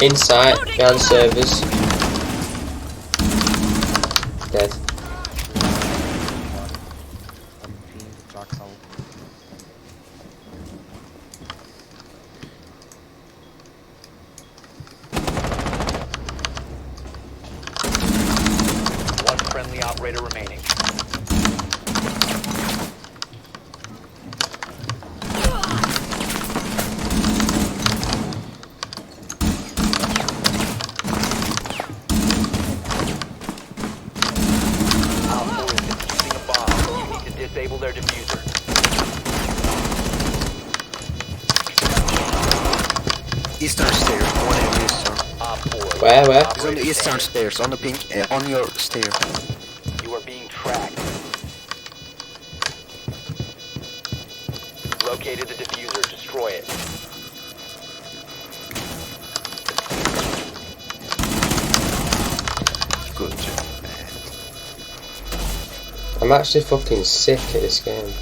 Inside, behind servers. Dead. One friendly operator remaining. Op 4 is defusing a bomb. You need to disable their diffuser. Eastern stairs, one in eastern. Op 4. Where? He's on the eastern stairs, on the pink, on your stair. You are being tracked. Located the diffuser. Destroy it. Good job. I'm actually fucking sick at this game.